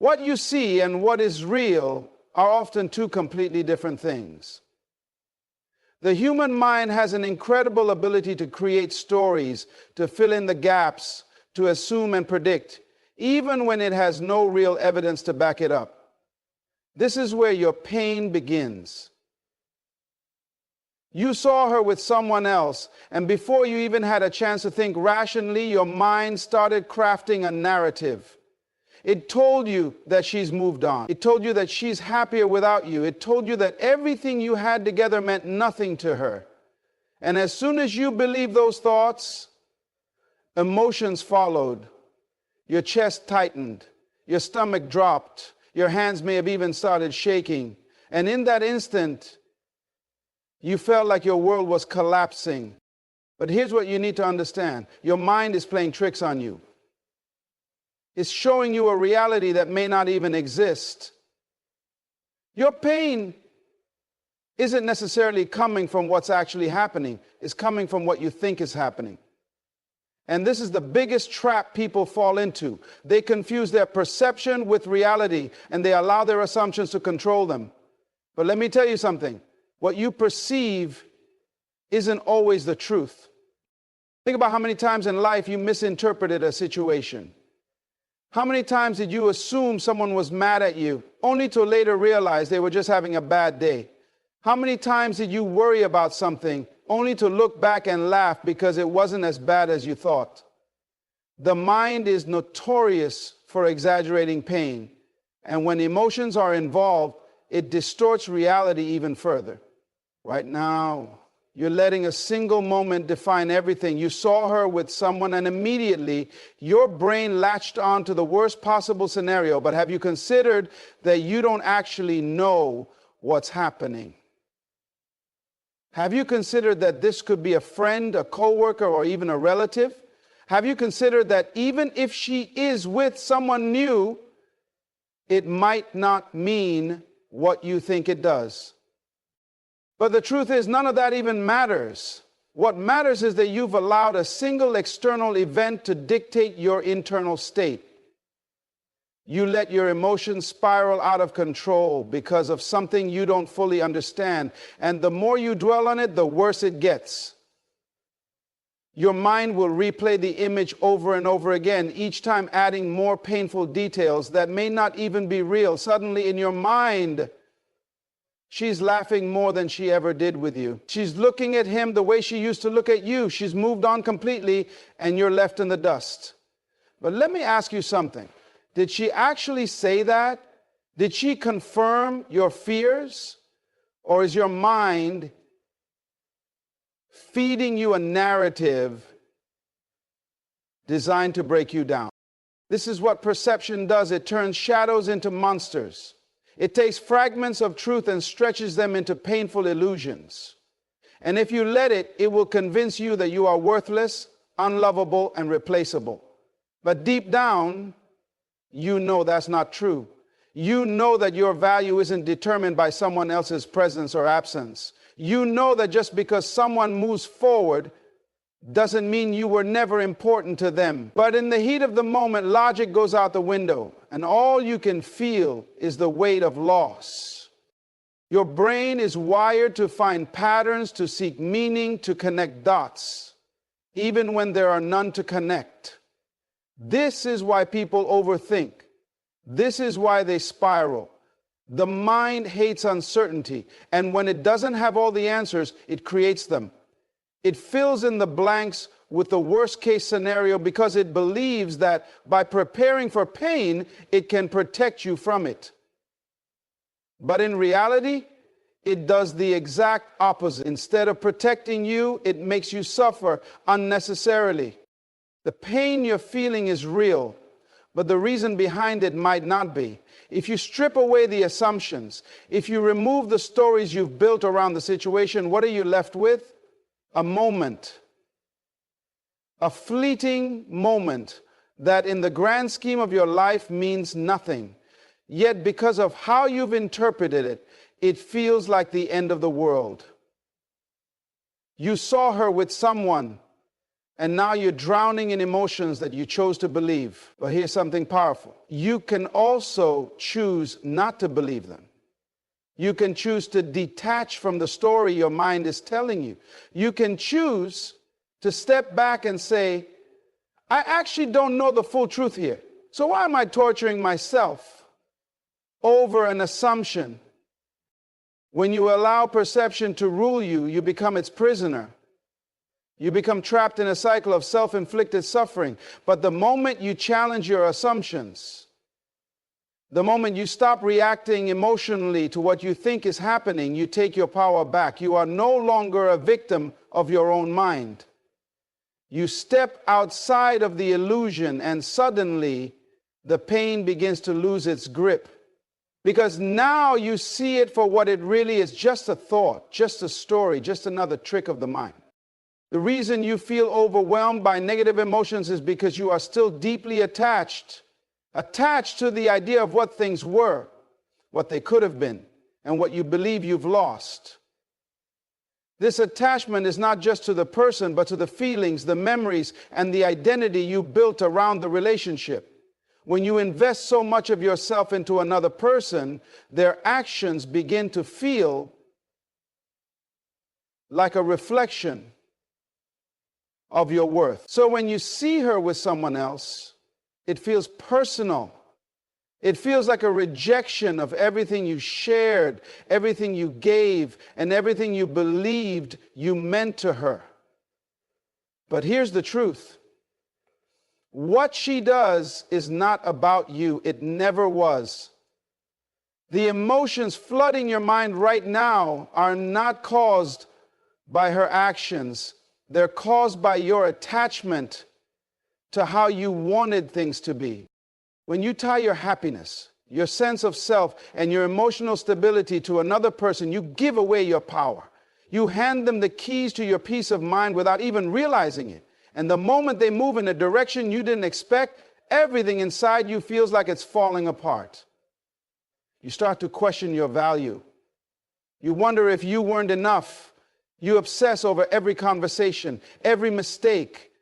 What you see and what is real are often two completely different things. The human mind has an incredible ability to create stories, to fill in the gaps, to assume and predict, even when it has no real evidence to back it up. This is where your pain begins. You saw her with someone else, and before you even had a chance to think rationally, your mind started crafting a narrative. It told you that she's moved on. It told you that she's happier without you. It told you that everything you had together meant nothing to her. And as soon as you believed those thoughts, emotions followed. Your chest tightened. Your stomach dropped. Your hands may have even started shaking. And in that instant, you felt like your world was collapsing. But here's what you need to understand. Your mind is playing tricks on you. It's showing you a reality that may not even exist. Your pain isn't necessarily coming from what's actually happening. It's coming from what you think is happening. And this is the biggest trap people fall into. They confuse their perception with reality, and they allow their assumptions to control them. But let me tell you something. What you perceive isn't always the truth. Think about how many times in life you misinterpreted a situation. How many times did you assume someone was mad at you, only to later realize they were just having a bad day? How many times did you worry about something, only to look back and laugh because it wasn't as bad as you thought? The mind is notorious for exaggerating pain, and when emotions are involved, it distorts reality even further. Right now, you're letting a single moment define everything. You saw her with someone and immediately your brain latched on to the worst possible scenario. But have you considered that you don't actually know what's happening? Have you considered that this could be a friend, a coworker, or even a relative? Have you considered that even if she is with someone new, it might not mean what you think it does? But the truth is, none of that even matters. What matters is that you've allowed a single external event to dictate your internal state. You let your emotions spiral out of control because of something you don't fully understand. And the more you dwell on it, the worse it gets. Your mind will replay the image over and over again, each time adding more painful details that may not even be real. Suddenly in your mind, she's laughing more than she ever did with you. She's looking at him the way she used to look at you. She's moved on completely, and you're left in the dust. But let me ask you something. Did she actually say that? Did she confirm your fears? Or is your mind feeding you a narrative designed to break you down? This is what perception does. It turns shadows into monsters. It takes fragments of truth and stretches them into painful illusions. And if you let it, it will convince you that you are worthless, unlovable, and replaceable. But deep down, you know that's not true. You know that your value isn't determined by someone else's presence or absence. You know that just because someone moves forward doesn't mean you were never important to them. But in the heat of the moment, logic goes out the window, and all you can feel is the weight of loss. Your brain is wired to find patterns, to seek meaning, to connect dots, even when there are none to connect. This is why people overthink. This is why they spiral. The mind hates uncertainty, and when it doesn't have all the answers, it creates them. It fills in the blanks with the worst case scenario because it believes that by preparing for pain, it can protect you from it. But in reality, it does the exact opposite. Instead of protecting you, it makes you suffer unnecessarily. The pain you're feeling is real, but the reason behind it might not be. If you strip away the assumptions, if you remove the stories you've built around the situation, what are you left with? A moment. A fleeting moment that in the grand scheme of your life means nothing. Yet because of how you've interpreted it, it feels like the end of the world. You saw her with someone, And now you're drowning in emotions that you chose to believe. But here's something powerful. You can also choose not to believe them. You can choose to detach from the story your mind is telling you. You can choose to step back and say, I actually don't know the full truth here. So why am I torturing myself over an assumption? When you allow perception to rule you, you become its prisoner. You become trapped in a cycle of self-inflicted suffering. But the moment you challenge your assumptions, the moment you stop reacting emotionally to what you think is happening, you take your power back. You are no longer a victim of your own mind. You step outside of the illusion, and suddenly the pain begins to lose its grip. Because now you see it for what it really is, just a thought, just a story, just another trick of the mind. The reason you feel overwhelmed by negative emotions is because you are still deeply attached to the idea of what things were, what they could have been, and what you believe you've lost. This attachment is not just to the person, but to the feelings, the memories, and the identity you built around the relationship. When you invest so much of yourself into another person, their actions begin to feel like a reflection of your worth. So when you see her with someone else, it feels personal. It feels like a rejection of everything you shared, everything you gave, and everything you believed you meant to her. But here's the truth. What she does is not about you. It never was. The emotions flooding your mind right now are not caused by her actions. They're caused by your attachment to how you wanted things to be. When you tie your happiness, your sense of self, and your emotional stability to another person, you give away your power. You hand them the keys to your peace of mind without even realizing it. And the moment they move in a direction you didn't expect, everything inside you feels like it's falling apart. You start to question your value. You wonder if you weren't enough. You obsess over every conversation, every mistake,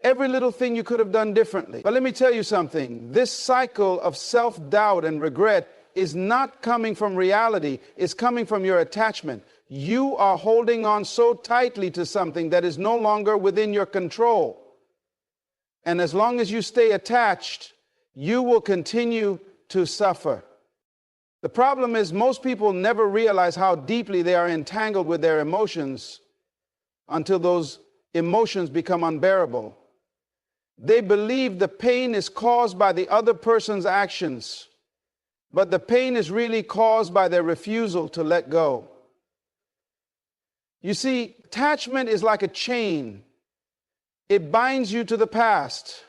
every little thing you could have done differently. But let me tell you something. This cycle of self-doubt and regret is not coming from reality. It's coming from your attachment. You are holding on so tightly to something that is no longer within your control. And as long as you stay attached, you will continue to suffer. The problem is most people never realize how deeply they are entangled with their emotions until those emotions become unbearable. They believe the pain is caused by the other person's actions, but the pain is really caused by their refusal to let go. You see, attachment is like a chain. It binds you to the past.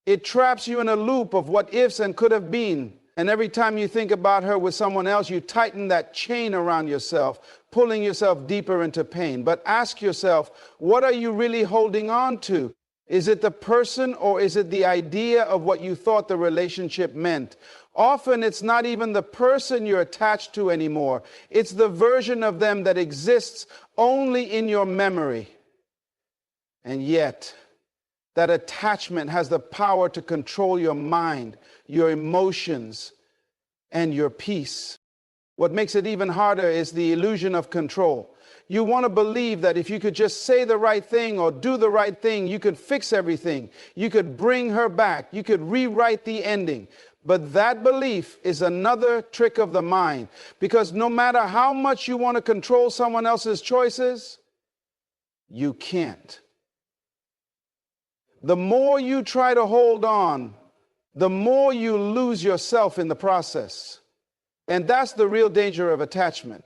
It traps you in a loop of what ifs and could have been. And every time you think about her with someone else, you tighten that chain around yourself, pulling yourself deeper into pain. But ask yourself, what are you really holding on to? Is it the person, or is it the idea of what you thought the relationship meant? Often it's not even the person you're attached to anymore. It's the version of them that exists only in your memory. And yet, that attachment has the power to control your mind, your emotions, and your peace. What makes it even harder is the illusion of control. You want to believe that if you could just say the right thing or do the right thing, you could fix everything. You could bring her back. You could rewrite the ending. But that belief is another trick of the mind, because no matter how much you want to control someone else's choices, you can't. The more you try to hold on, the more you lose yourself in the process. And that's the real danger of attachment.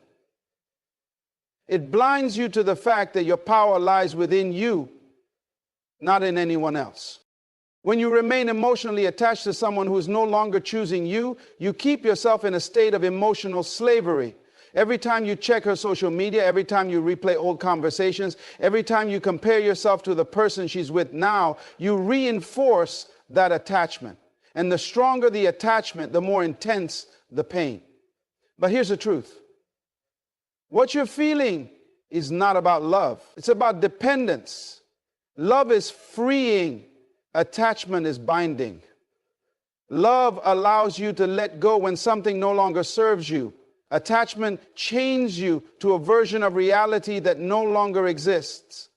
It blinds you to the fact that your power lies within you, not in anyone else. When you remain emotionally attached to someone who is no longer choosing you, you keep yourself in a state of emotional slavery. Every time you check her social media, every time you replay old conversations, every time you compare yourself to the person she's with now, you reinforce that attachment. And the stronger the attachment, the more intense the pain. But here's the truth. What you're feeling is not about love. It's about dependence. Love is freeing. Attachment is binding. Love allows you to let go when something no longer serves you. Attachment chains you to a version of reality that no longer exists.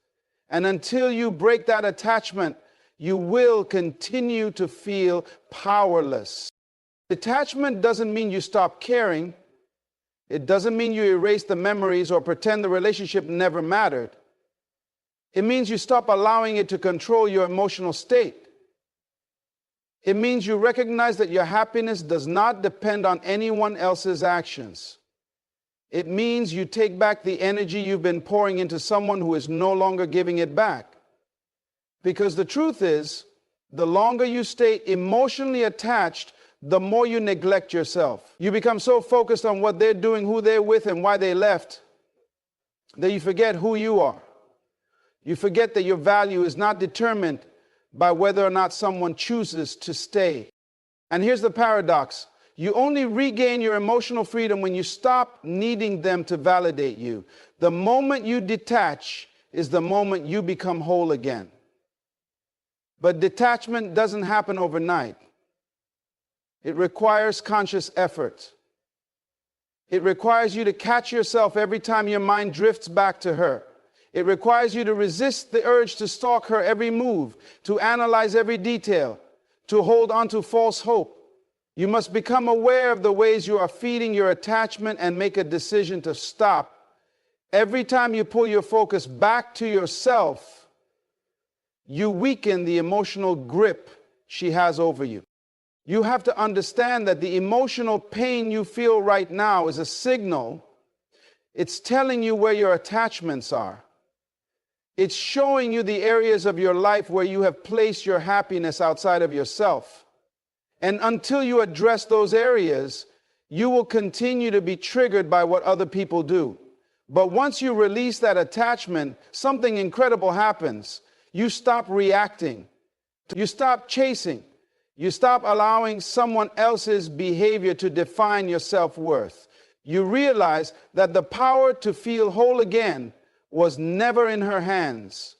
And until you break that attachment, you will continue to feel powerless. Detachment doesn't mean you stop caring. It doesn't mean you erase the memories or pretend the relationship never mattered. It means you stop allowing it to control your emotional state. It means you recognize that your happiness does not depend on anyone else's actions. It means you take back the energy you've been pouring into someone who is no longer giving it back. Because the truth is, the longer you stay emotionally attached, the more you neglect yourself. You become so focused on what they're doing, who they're with, and why they left, that you forget who you are. You forget that your value is not determined by whether or not someone chooses to stay. And here's the paradox. You only regain your emotional freedom when you stop needing them to validate you. The moment you detach is the moment you become whole again. But detachment doesn't happen overnight. It requires conscious effort. It requires you to catch yourself every time your mind drifts back to her. It requires you to resist the urge to stalk her every move, to analyze every detail, to hold on to false hope. You must become aware of the ways you are feeding your attachment and make a decision to stop. Every time you pull your focus back to yourself, you weaken the emotional grip she has over you. You have to understand that the emotional pain you feel right now is a signal. It's telling you where your attachments are. It's showing you the areas of your life where you have placed your happiness outside of yourself. And until you address those areas, you will continue to be triggered by what other people do. But once you release that attachment, something incredible happens. You stop reacting. You stop chasing. You stop allowing someone else's behavior to define your self-worth. You realize that the power to feel whole again was never in her hands.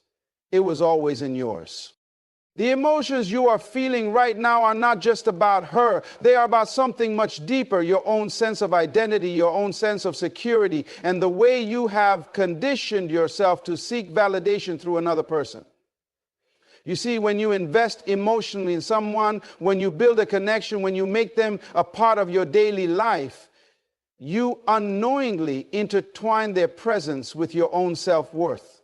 It was always in yours. The emotions you are feeling right now are not just about her. They are about something much deeper, your own sense of identity, your own sense of security, and the way you have conditioned yourself to seek validation through another person. You see, when you invest emotionally in someone, when you build a connection, when you make them a part of your daily life, you unknowingly intertwine their presence with your own self-worth.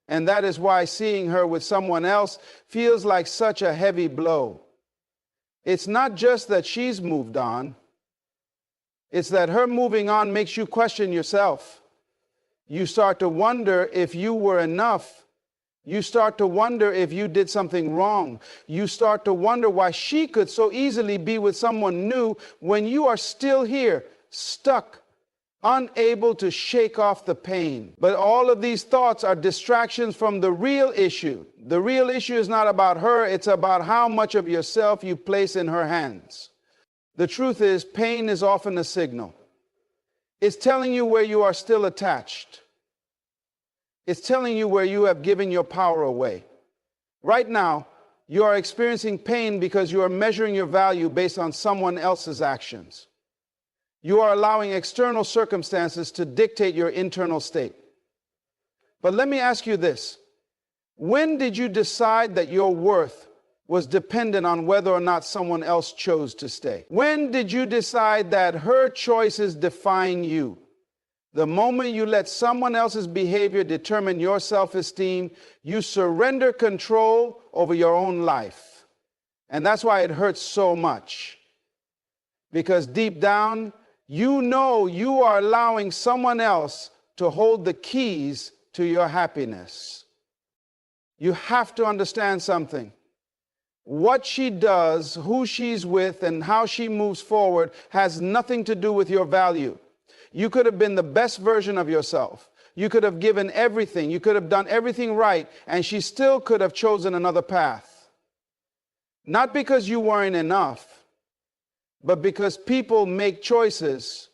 And that is why seeing her with someone else feels like such a heavy blow. It's not just that she's moved on. It's that her moving on makes you question yourself. You start to wonder if you were enough. You start to wonder if you did something wrong. You start to wonder why she could so easily be with someone new when you are still here, stuck, unable to shake off the pain. But all of these thoughts are distractions from the real issue. The real issue is not about her, it's about how much of yourself you place in her hands. The truth is, pain is often a signal. It's telling you where you are still attached. It's telling you where you have given your power away. Right now, you are experiencing pain because you are measuring your value based on someone else's actions. You are allowing external circumstances to dictate your internal state. But let me ask you this. When did you decide that your worth was dependent on whether or not someone else chose to stay? When did you decide that her choices define you? The moment you let someone else's behavior determine your self-esteem, you surrender control over your own life. And that's why it hurts so much. Because deep down, you know you are allowing someone else to hold the keys to your happiness. You have to understand something. What she does, who she's with, and how she moves forward has nothing to do with your value. You could have been the best version of yourself. You could have given everything. You could have done everything right, and she still could have chosen another path. Not because you weren't enough, but because people make choices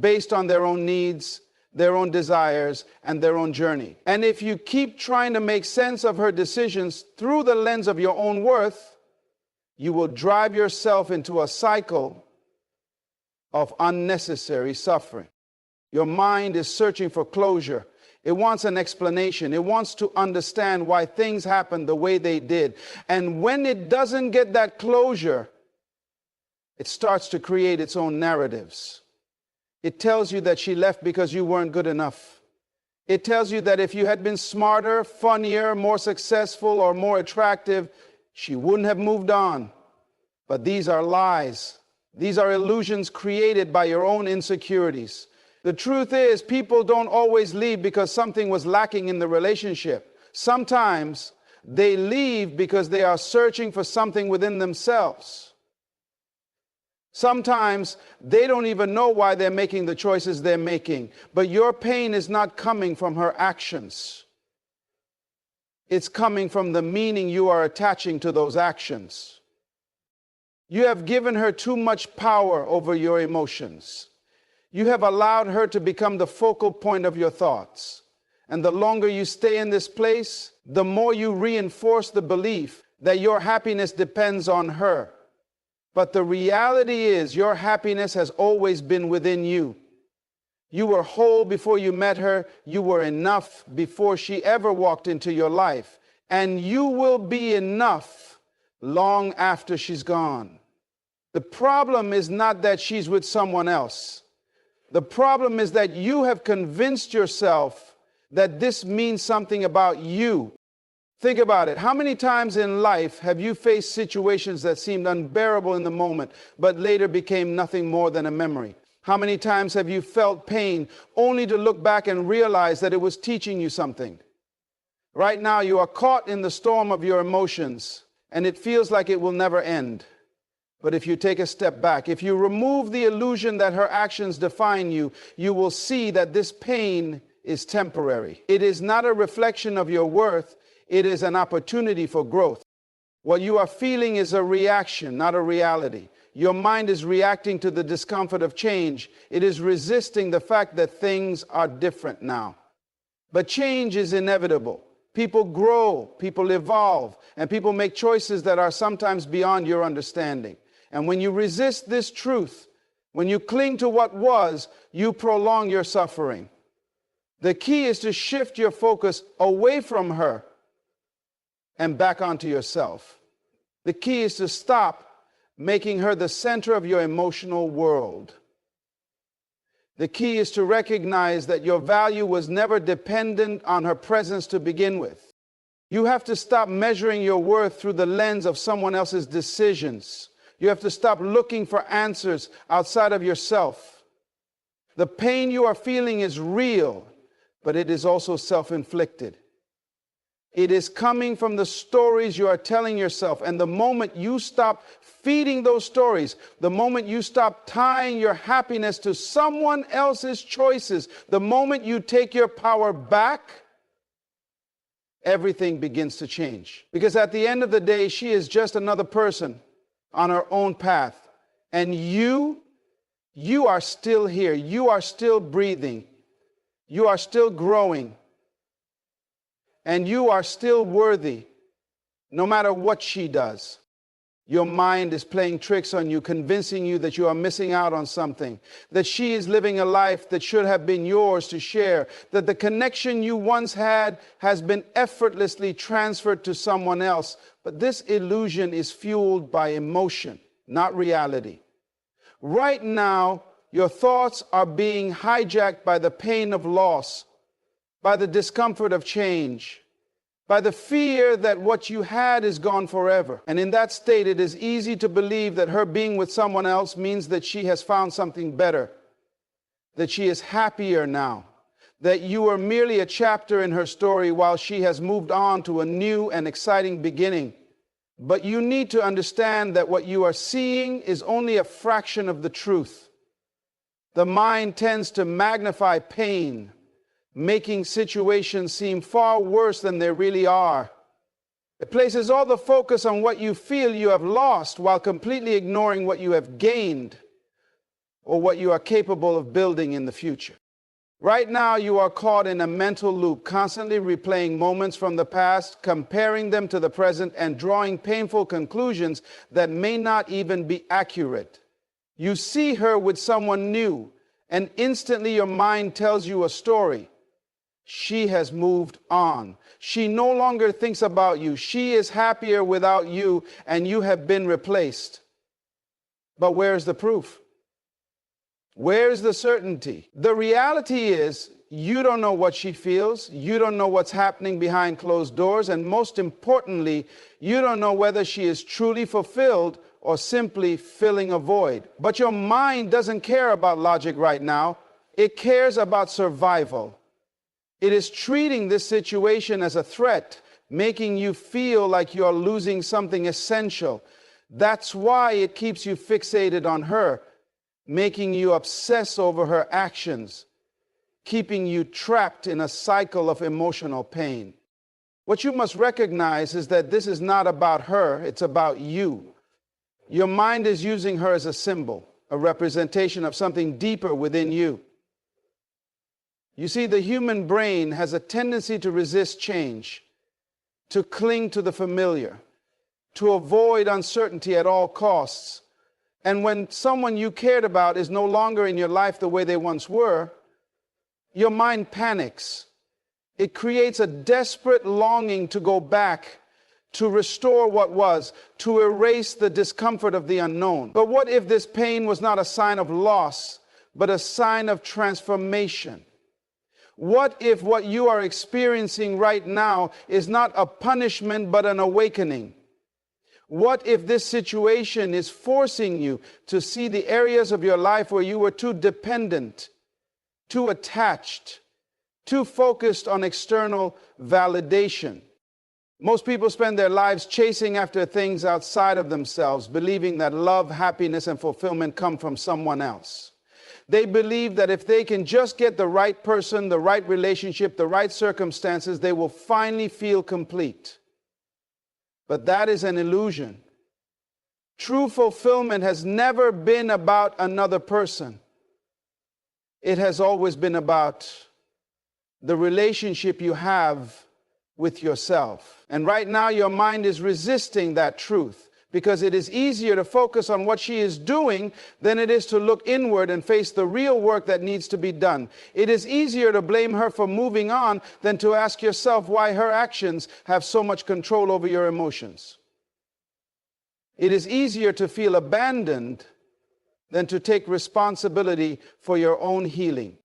based on their own needs, their own desires, and their own journey. And if you keep trying to make sense of her decisions through the lens of your own worth, you will drive yourself into a cycle of unnecessary suffering. Your mind is searching for closure. It wants an explanation. It wants to understand why things happened the way they did. And when it doesn't get that closure, it starts to create its own narratives. It tells you that she left because you weren't good enough. It tells you that if you had been smarter, funnier, more successful, or more attractive, she wouldn't have moved on. But these are lies. These are illusions created by your own insecurities. The truth is, people don't always leave because something was lacking in the relationship. Sometimes they leave because they are searching for something within themselves. Sometimes they don't even know why they're making the choices they're making. But your pain is not coming from her actions. It's coming from the meaning you are attaching to those actions. You have given her too much power over your emotions. You have allowed her to become the focal point of your thoughts. And the longer you stay in this place, the more you reinforce the belief that your happiness depends on her. But the reality is, your happiness has always been within you. You were whole before you met her. You were enough before she ever walked into your life. And you will be enough long after she's gone. The problem is not that she's with someone else. The problem is that you have convinced yourself that this means something about you. Think about it. How many times in life have you faced situations that seemed unbearable in the moment, but later became nothing more than a memory? How many times have you felt pain only to look back and realize that it was teaching you something? Right now, you are caught in the storm of your emotions, and it feels like it will never end. But if you take a step back, if you remove the illusion that her actions define you, you will see that this pain is temporary. It is not a reflection of your worth. It is an opportunity for growth. What you are feeling is a reaction, not a reality. Your mind is reacting to the discomfort of change. It is resisting the fact that things are different now. But change is inevitable. People grow, people evolve, and people make choices that are sometimes beyond your understanding. And when you resist this truth, when you cling to what was, you prolong your suffering. The key is to shift your focus away from her and back onto yourself. The key is to stop making her the center of your emotional world. The key is to recognize that your value was never dependent on her presence to begin with. You have to stop measuring your worth through the lens of someone else's decisions. You have to stop looking for answers outside of yourself. The pain you are feeling is real, but it is also self-inflicted. It is coming from the stories you are telling yourself. And the moment you stop feeding those stories, the moment you stop tying your happiness to someone else's choices, the moment you take your power back, everything begins to change. Because at the end of the day, she is just another person on her own path. And you are still here. You are still breathing. You are still growing. And you are still worthy, no matter what she does. Your mind is playing tricks on you, convincing you that you are missing out on something, that she is living a life that should have been yours to share, that the connection you once had has been effortlessly transferred to someone else. But this illusion is fueled by emotion, not reality. Right now, your thoughts are being hijacked by the pain of loss, by the discomfort of change, by the fear that what you had is gone forever. And in that state, it is easy to believe that her being with someone else means that she has found something better, that she is happier now, that you are merely a chapter in her story while she has moved on to a new and exciting beginning. But you need to understand that what you are seeing is only a fraction of the truth. The mind tends to magnify pain, making situations seem far worse than they really are. It places all the focus on what you feel you have lost while completely ignoring what you have gained or what you are capable of building in the future. Right now, you are caught in a mental loop, constantly replaying moments from the past, comparing them to the present, and drawing painful conclusions that may not even be accurate. You see her with someone new, and instantly your mind tells you a story. She has moved on. She no longer thinks about you. She is happier without you, and you have been replaced. But where's the proof? Where's the certainty? The reality is, you don't know what she feels. You don't know what's happening behind closed doors. And most importantly, you don't know whether she is truly fulfilled or simply filling a void. But your mind doesn't care about logic right now. It cares about survival. It is treating this situation as a threat, making you feel like you're losing something essential. That's why it keeps you fixated on her, making you obsess over her actions, keeping you trapped in a cycle of emotional pain. What you must recognize is that this is not about her, it's about you. Your mind is using her as a symbol, a representation of something deeper within you. You see, the human brain has a tendency to resist change, to cling to the familiar, to avoid uncertainty at all costs. And when someone you cared about is no longer in your life the way they once were, your mind panics. It creates a desperate longing to go back, to restore what was, to erase the discomfort of the unknown. But what if this pain was not a sign of loss, but a sign of transformation? What if what you are experiencing right now is not a punishment, but an awakening? What if this situation is forcing you to see the areas of your life where you were too dependent, too attached, too focused on external validation? Most people spend their lives chasing after things outside of themselves, believing that love, happiness, and fulfillment come from someone else. They believe that if they can just get the right person, the right relationship, the right circumstances, they will finally feel complete. But that is an illusion. True fulfillment has never been about another person. It has always been about the relationship you have with yourself. And right now your mind is resisting that truth because it is easier to focus on what she is doing than it is to look inward and face the real work that needs to be done. It is easier to blame her for moving on than to ask yourself why her actions have so much control over your emotions. It is easier to feel abandoned than to take responsibility for your own healing.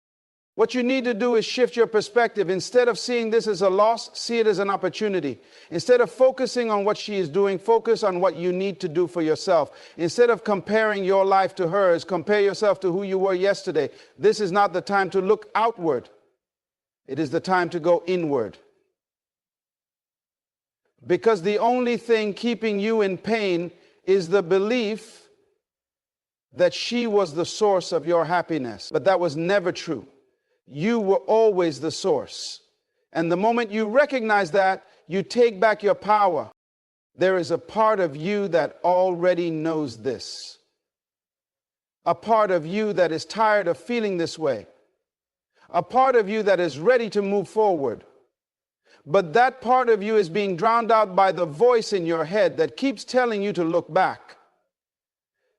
What you need to do is shift your perspective. Instead of seeing this as a loss, see it as an opportunity. Instead of focusing on what she is doing, focus on what you need to do for yourself. Instead of comparing your life to hers, compare yourself to who you were yesterday. This is not the time to look outward. It is the time to go inward. Because the only thing keeping you in pain is the belief that she was the source of your happiness. But that was never true. You were always the source. And the moment you recognize that, you take back your power. There is a part of you that already knows this. A part of you that is tired of feeling this way. A part of you that is ready to move forward. But that part of you is being drowned out by the voice in your head that keeps telling you to look back.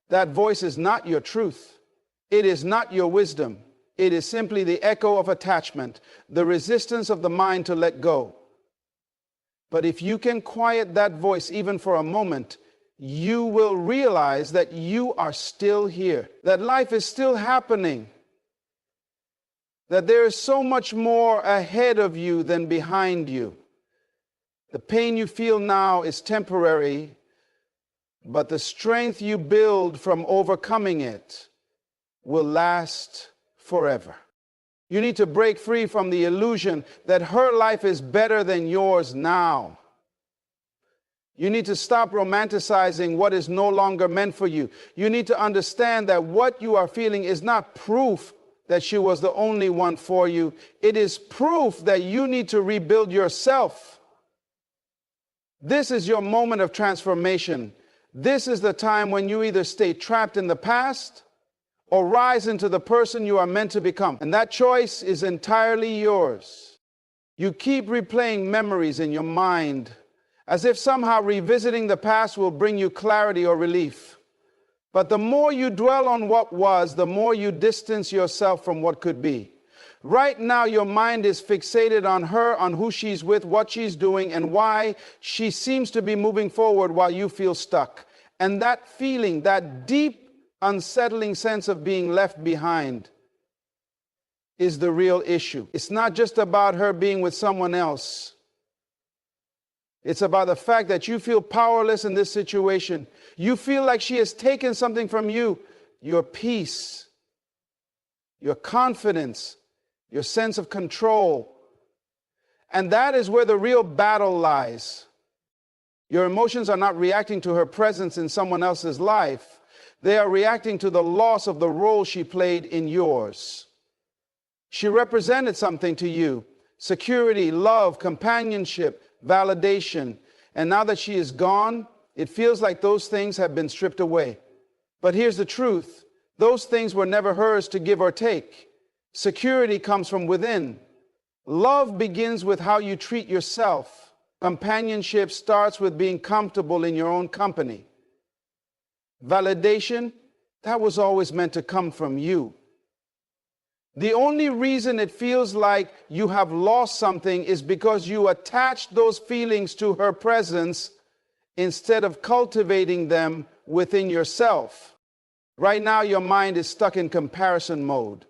That voice is not your truth. It is not your wisdom. It is simply the echo of attachment, the resistance of the mind to let go. But if you can quiet that voice even for a moment, you will realize that you are still here, that life is still happening, that there is so much more ahead of you than behind you. The pain you feel now is temporary, but the strength you build from overcoming it will last forever. You need to break free from the illusion that her life is better than yours now. You need to stop romanticizing what is no longer meant for you. You need to understand that what you are feeling is not proof that she was the only one for you. It is proof that you need to rebuild yourself. This is your moment of transformation. This is the time when you either stay trapped in the past or rise into the person you are meant to become. And that choice is entirely yours. You keep replaying memories in your mind as if somehow revisiting the past will bring you clarity or relief. But the more you dwell on what was, the more you distance yourself from what could be. Right now, your mind is fixated on her, on who she's with, what she's doing, and why she seems to be moving forward while you feel stuck. And that feeling, that deep, unsettling sense of being left behind, is the real issue. It's not just about her being with someone else. It's about the fact that you feel powerless in this situation. You feel like she has taken something from you, your peace, your confidence, your sense of control. And that is where the real battle lies. Your emotions are not reacting to her presence in someone else's life. They are reacting to the loss of the role she played in yours. She represented something to you: security, love, companionship, validation. And now that she is gone, it feels like those things have been stripped away. But here's the truth. Those things were never hers to give or take. Security comes from within. Love begins with how you treat yourself. Companionship starts with being comfortable in your own company. Validation, that was always meant to come from you. The only reason it feels like you have lost something is because you attached those feelings to her presence instead of cultivating them within yourself. Right now, your mind is stuck in comparison mode.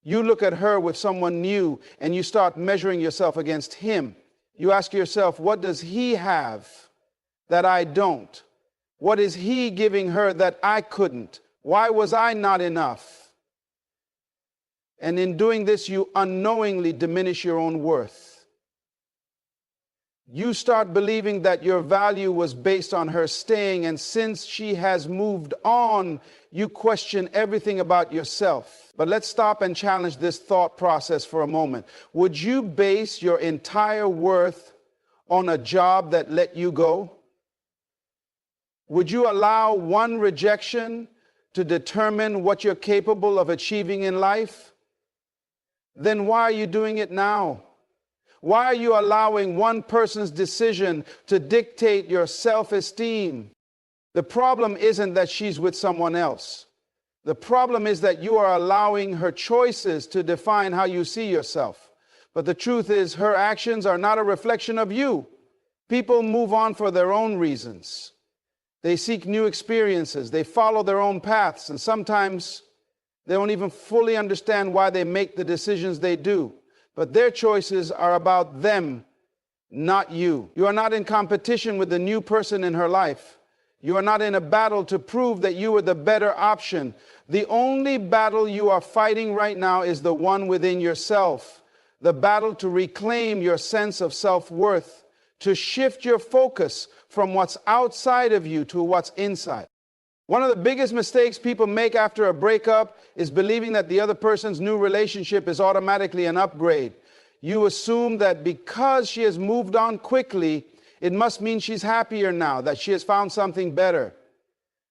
You look at her with someone new and you start measuring yourself against him. You ask yourself, what does he have that I don't? What is he giving her that I couldn't? Why was I not enough? And in doing this, you unknowingly diminish your own worth. You start believing that your value was based on her staying, and since she has moved on, you question everything about yourself. But let's stop and challenge this thought process for a moment. Would you base your entire worth on a job that let you go? Would you allow one rejection to determine what you're capable of achieving in life? Then why are you doing it now? Why are you allowing one person's decision to dictate your self-esteem? The problem isn't that she's with someone else. The problem is that you are allowing her choices to define how you see yourself. But the truth is, her actions are not a reflection of you. People move on for their own reasons. They seek new experiences. They follow their own paths. And sometimes they don't even fully understand why they make the decisions they do. But their choices are about them, not you. You are not in competition with the new person in her life. You are not in a battle to prove that you are the better option. The only battle you are fighting right now is the one within yourself. The battle to reclaim your sense of self-worth, to shift your focus from what's outside of you to what's inside. One of the biggest mistakes people make after a breakup is believing that the other person's new relationship is automatically an upgrade. You assume that because she has moved on quickly, it must mean she's happier now, that she has found something better.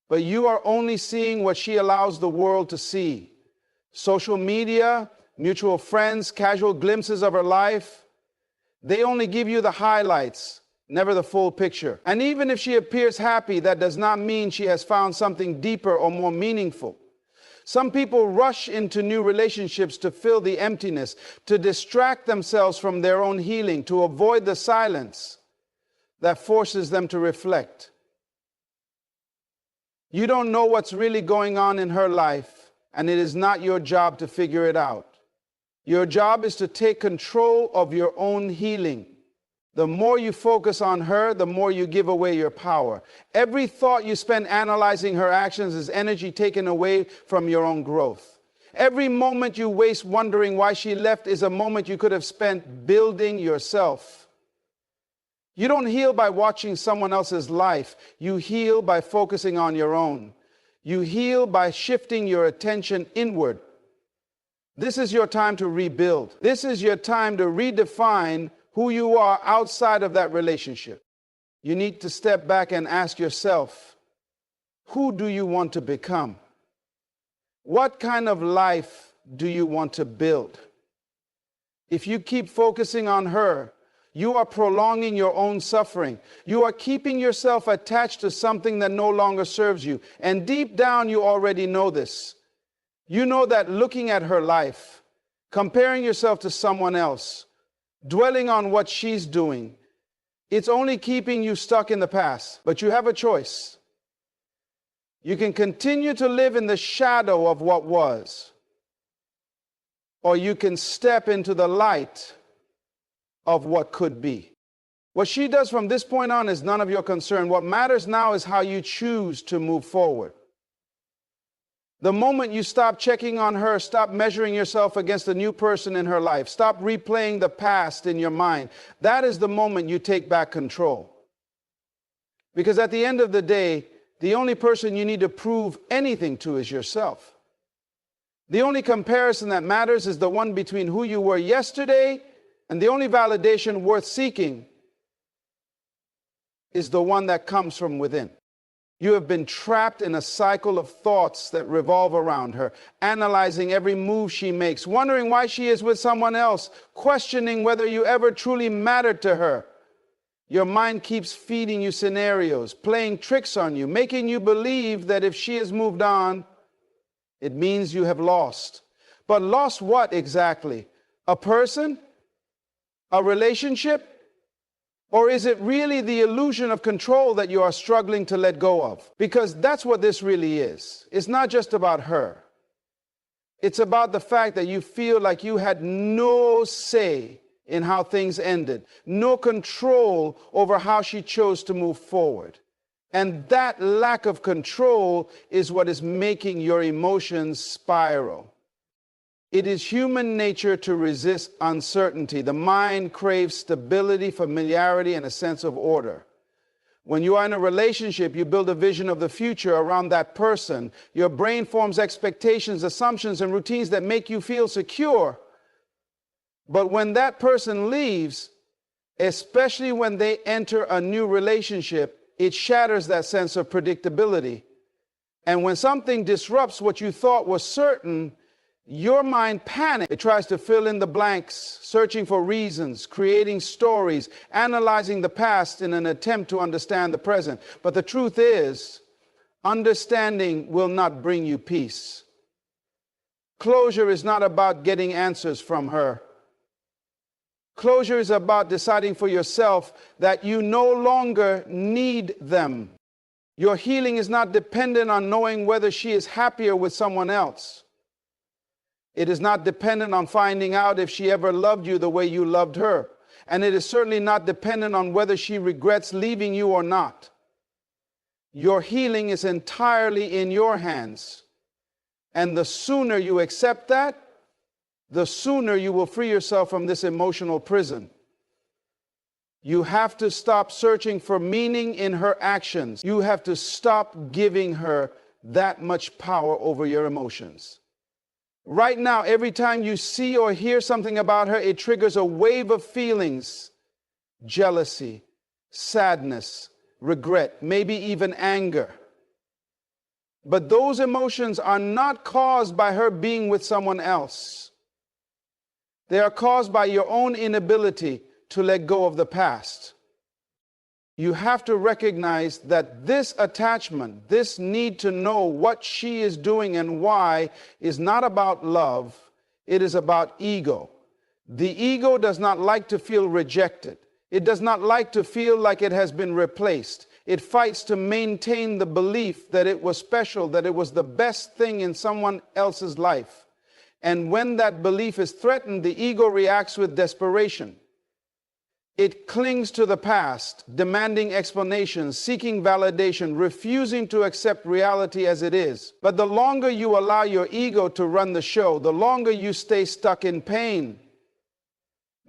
But you are only seeing what she allows the world to see. Social media, mutual friends, casual glimpses of her life, they only give you the highlights, never the full picture. And even if she appears happy, that does not mean she has found something deeper or more meaningful. Some people rush into new relationships to fill the emptiness, to distract themselves from their own healing, to avoid the silence that forces them to reflect. You don't know what's really going on in her life, and it is not your job to figure it out. Your job is to take control of your own healing. The more you focus on her, the more you give away your power. Every thought you spend analyzing her actions is energy taken away from your own growth. Every moment you waste wondering why she left is a moment you could have spent building yourself. You don't heal by watching someone else's life. You heal by focusing on your own. You heal by shifting your attention inward. This is your time to rebuild. This is your time to redefine who you are outside of that relationship. You need to step back and ask yourself, who do you want to become? What kind of life do you want to build? If you keep focusing on her, you are prolonging your own suffering. You are keeping yourself attached to something that no longer serves you. And deep down, you already know this. You know that looking at her life, comparing yourself to someone else, dwelling on what she's doing, it's only keeping you stuck in the past. But you have a choice. You can continue to live in the shadow of what was, or you can step into the light of what could be. What she does from this point on is none of your concern. What matters now is how you choose to move forward. The moment you stop checking on her, stop measuring yourself against a new person in her life, stop replaying the past in your mind, that is the moment you take back control. Because at the end of the day, the only person you need to prove anything to is yourself. The only comparison that matters is the one between who you were yesterday, and the only validation worth seeking is the one that comes from within. You have been trapped in a cycle of thoughts that revolve around her, analyzing every move she makes, wondering why she is with someone else, questioning whether you ever truly mattered to her. Your mind keeps feeding you scenarios, playing tricks on you, making you believe that if she has moved on, it means you have lost. But lost what exactly? A person? A relationship? Or is it really the illusion of control that you are struggling to let go of? Because that's what this really is. It's not just about her. It's about the fact that you feel like you had no say in how things ended, no control over how she chose to move forward. And that lack of control is what is making your emotions spiral. It is human nature to resist uncertainty. The mind craves stability, familiarity, and a sense of order. When you are in a relationship, you build a vision of the future around that person. Your brain forms expectations, assumptions, and routines that make you feel secure. But when that person leaves, especially when they enter a new relationship, it shatters that sense of predictability. And when something disrupts what you thought was certain, your mind panics. It tries to fill in the blanks, searching for reasons, creating stories, analyzing the past in an attempt to understand the present. But the truth is, understanding will not bring you peace. Closure is not about getting answers from her. Closure is about deciding for yourself that you no longer need them. Your healing is not dependent on knowing whether she is happier with someone else. It is not dependent on finding out if she ever loved you the way you loved her. And it is certainly not dependent on whether she regrets leaving you or not. Your healing is entirely in your hands. And the sooner you accept that, the sooner you will free yourself from this emotional prison. You have to stop searching for meaning in her actions. You have to stop giving her that much power over your emotions. Right now, every time you see or hear something about her, it triggers a wave of feelings: jealousy, sadness, regret, maybe even anger. But those emotions are not caused by her being with someone else. They are caused by your own inability to let go of the past. You have to recognize that this attachment, this need to know what she is doing and why, is not about love. It is about ego. The ego does not like to feel rejected. It does not like to feel like it has been replaced. It fights to maintain the belief that it was special, that it was the best thing in someone else's life. And when that belief is threatened, the ego reacts with desperation. It clings to the past, demanding explanations, seeking validation, refusing to accept reality as it is. But the longer you allow your ego to run the show, the longer you stay stuck in pain.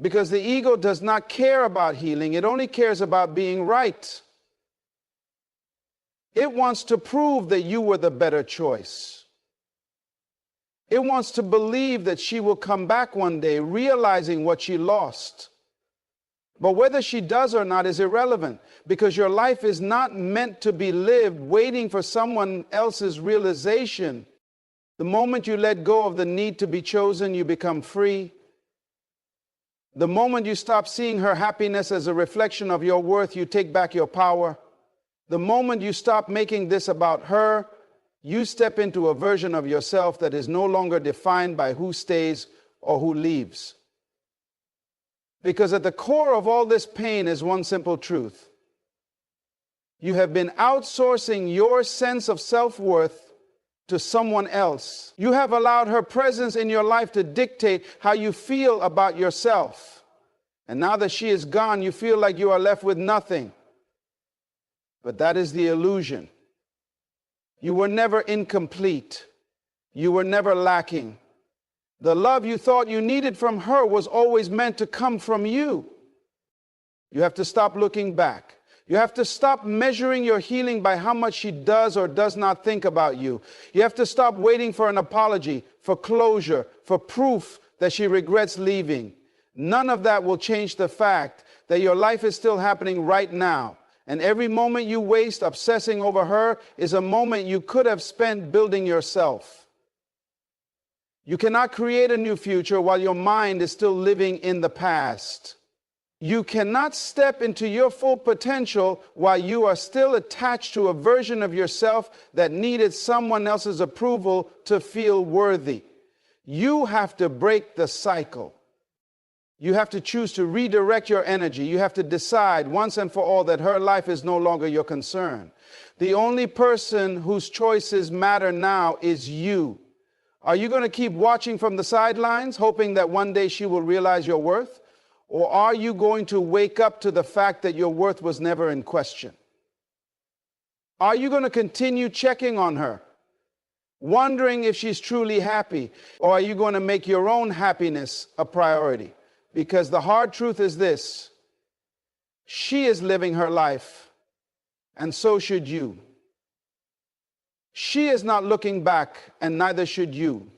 Because the ego does not care about healing, it only cares about being right. It wants to prove that you were the better choice. It wants to believe that she will come back one day, realizing what she lost. But whether she does or not is irrelevant, because your life is not meant to be lived waiting for someone else's realization. The moment you let go of the need to be chosen, you become free. The moment you stop seeing her happiness as a reflection of your worth, you take back your power. The moment you stop making this about her, you step into a version of yourself that is no longer defined by who stays or who leaves. Because at the core of all this pain is one simple truth. You have been outsourcing your sense of self-worth to someone else. You have allowed her presence in your life to dictate how you feel about yourself. And now that she is gone, you feel like you are left with nothing. But that is the illusion. You were never incomplete. You were never lacking. The love you thought you needed from her was always meant to come from you. You have to stop looking back. You have to stop measuring your healing by how much she does or does not think about you. You have to stop waiting for an apology, for closure, for proof that she regrets leaving. None of that will change the fact that your life is still happening right now. And every moment you waste obsessing over her is a moment you could have spent building yourself. You cannot create a new future while your mind is still living in the past. You cannot step into your full potential while you are still attached to a version of yourself that needed someone else's approval to feel worthy. You have to break the cycle. You have to choose to redirect your energy. You have to decide once and for all that her life is no longer your concern. The only person whose choices matter now is you. Are you going to keep watching from the sidelines, hoping that one day she will realize your worth? Or are you going to wake up to the fact that your worth was never in question? Are you going to continue checking on her, wondering if she's truly happy? Or are you going to make your own happiness a priority? Because the hard truth is this: she is living her life, and so should you. She is not looking back, and neither should you.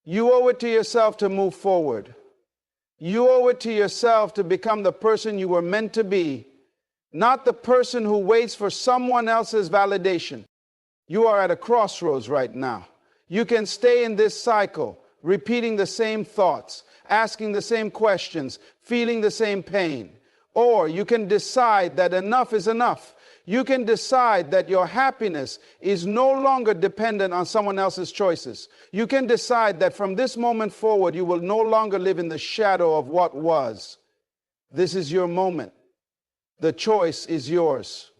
You owe it to yourself to move forward. You owe it to yourself to become the person you were meant to be, not the person who waits for someone else's validation. You are at a crossroads right now. You can stay in this cycle, repeating the same thoughts, asking the same questions, feeling the same pain. Or you can decide that enough is enough. You can decide that your happiness is no longer dependent on someone else's choices. You can decide that from this moment forward, you will no longer live in the shadow of what was. This is your moment. The choice is yours.